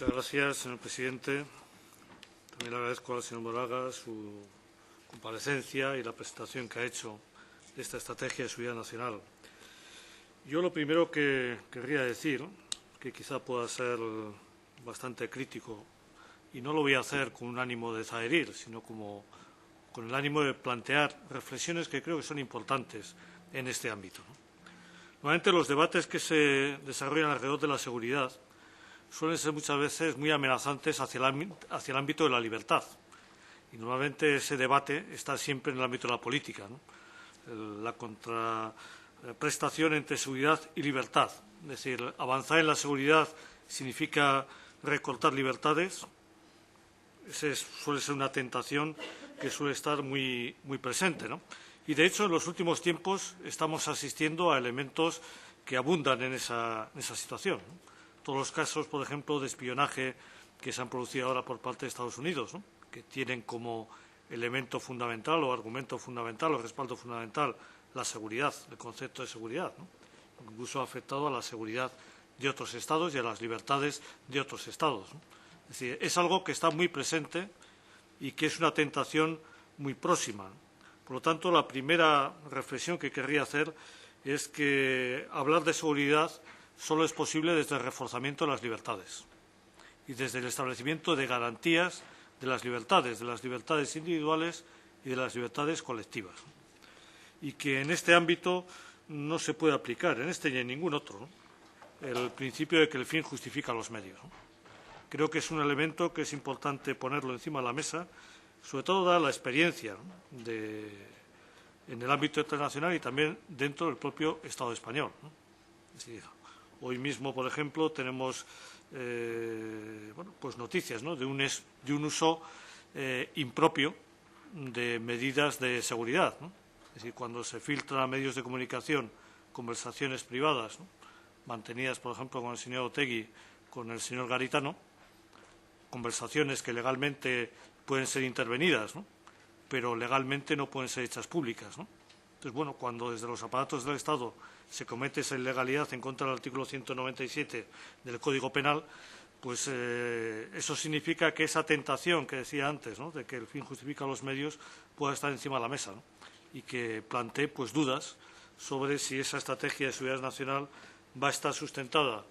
Muchas gracias, señor presidente. También le agradezco al señor Moraga su comparecencia y la presentación que ha hecho de esta estrategia de seguridad nacional. Yo lo primero que querría decir, que quizá pueda ser bastante crítico, y no lo voy a hacer con un ánimo de zaherir, sino con el ánimo de plantear reflexiones que creo que son importantes en este ámbito. Normalmente los debates que se desarrollan alrededor de la seguridad suelen ser muchas veces muy amenazantes hacia el ámbito de la libertad. Y normalmente ese debate está siempre en el ámbito de la política, ¿no? La contraprestación entre seguridad y libertad. Es decir, avanzar en la seguridad significa recortar libertades. Suele ser una tentación que suele estar muy presente, ¿no? Y, de hecho, en los últimos tiempos estamos asistiendo a elementos que abundan en esa situación, ¿no? Todos los casos, por ejemplo, de espionaje que se han producido ahora por parte de Estados Unidos, ¿no? Que tienen como elemento fundamental o argumento fundamental o respaldo fundamental la seguridad, el concepto de seguridad, ¿no? Incluso ha afectado a la seguridad de otros Estados y a las libertades de otros Estados, ¿no? Es decir, es algo que está muy presente y que es una tentación muy próxima. Por lo tanto, la primera reflexión que querría hacer es que hablar de seguridad solo es posible desde el reforzamiento de las libertades y desde el establecimiento de garantías de las libertades individuales y de las libertades colectivas. Y que en este ámbito no se puede aplicar, en este ni en ningún otro, ¿no?, el principio de que el fin justifica los medios, ¿no? Creo que es un elemento que es importante ponerlo encima de la mesa, sobre todo dada la experiencia, ¿no?, en el ámbito internacional y también dentro del propio Estado español, ¿no? Es decir, hoy mismo, por ejemplo, tenemos pues noticias, ¿no?, de un uso impropio de medidas de seguridad, ¿no? Es decir, cuando se filtran a medios de comunicación conversaciones privadas, ¿no?, mantenidas, por ejemplo, con el señor Otegi, con el señor Garitano, conversaciones que legalmente pueden ser intervenidas, ¿no?, pero legalmente no pueden ser hechas públicas, ¿no? Entonces, bueno, cuando desde los aparatos del Estado se comete esa ilegalidad en contra del artículo 197 del Código Penal, pues eso significa que esa tentación que decía antes, ¿no?, de que el fin justifica los medios, pueda estar encima de la mesa, ¿no?, y que plantee pues dudas sobre si esa estrategia de seguridad nacional va a estar sustentada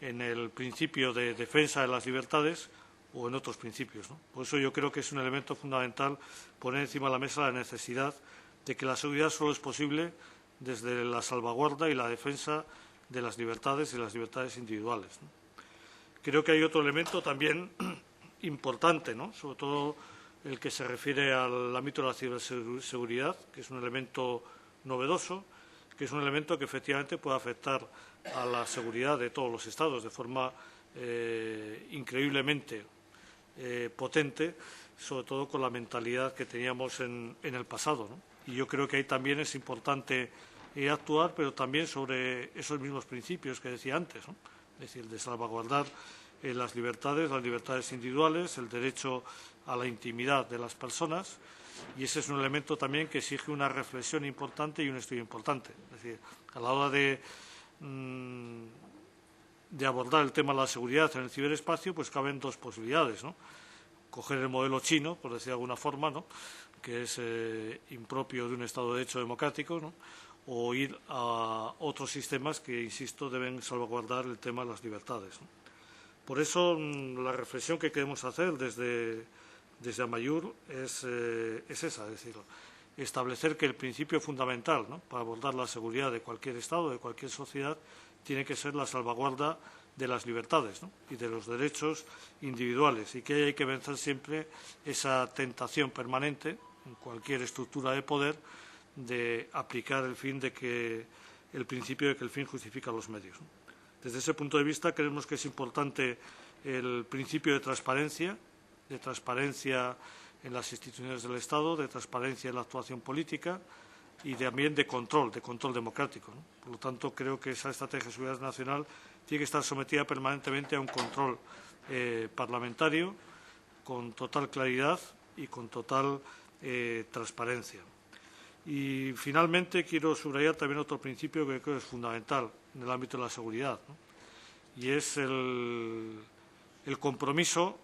en el principio de defensa de las libertades o en otros principios, ¿no? Por eso yo creo que es un elemento fundamental poner encima de la mesa la necesidad de que la seguridad solo es posible desde la salvaguarda y la defensa de las libertades y las libertades individuales, ¿no? Creo que hay otro elemento también importante, ¿no?, sobre todo el que se refiere al ámbito de la ciberseguridad, que es un elemento novedoso, que es un elemento que efectivamente puede afectar a la seguridad de todos los Estados de forma increíblemente potente, sobre todo con la mentalidad que teníamos en el pasado, ¿no? Y yo creo que ahí también es importante actuar, pero también sobre esos mismos principios que decía antes, ¿no? Es decir, de salvaguardar las libertades individuales, el derecho a la intimidad de las personas, y ese es un elemento también que exige una reflexión importante y un estudio importante. Es decir, a la hora de abordar el tema de la seguridad en el ciberespacio, pues caben dos posibilidades, ¿no? Coger el modelo chino, por decir de alguna forma, ¿no?, que es impropio de un Estado de Derecho democrático, ¿no?, o ir a otros sistemas que, insisto, deben salvaguardar el tema de las libertades, ¿no? Por eso, la reflexión que queremos hacer desde Amaiur es esa, es decir, establecer que el principio fundamental, ¿no?, para abordar la seguridad de cualquier Estado, de cualquier sociedad, tiene que ser la salvaguarda de las libertades, ¿no?, y de los derechos individuales, y que hay que vencer siempre esa tentación permanente en cualquier estructura de poder de aplicar el principio de que el fin justifica los medios, ¿no? Desde ese punto de vista, creemos que es importante el principio de transparencia en las instituciones del Estado, de transparencia en la actuación política y también de control democrático, ¿no? Por lo tanto, creo que esa estrategia de seguridad nacional tiene que estar sometida permanentemente a un control parlamentario con total claridad y con total transparencia. Y, finalmente, quiero subrayar también otro principio que creo es fundamental en el ámbito de la seguridad, ¿no?, y es el el compromiso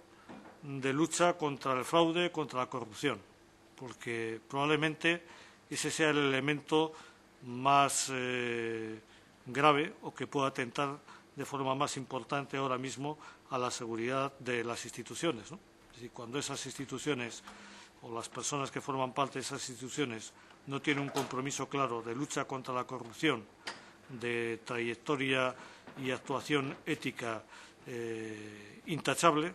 de lucha contra el fraude, contra la corrupción, porque probablemente ese sea el elemento más grave o que pueda atentar de forma más importante ahora mismo a la seguridad de las instituciones, ¿no? Es decir, cuando esas instituciones o las personas que forman parte de esas instituciones no tienen un compromiso claro de lucha contra la corrupción, de trayectoria y actuación ética intachable,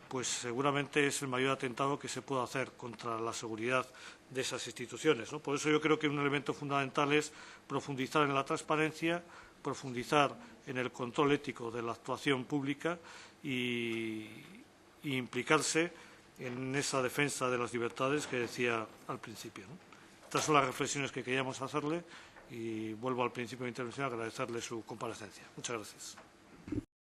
pues seguramente es el mayor atentado que se puede hacer contra la seguridad de esas instituciones, ¿no? Por eso yo creo que un elemento fundamental es profundizar en la transparencia, profundizar en el control ético de la actuación pública y implicarse en esa defensa de las libertades que decía al principio, ¿no? Estas son las reflexiones que queríamos hacerle y vuelvo al principio de mi intervención a agradecerle su comparecencia. Muchas gracias.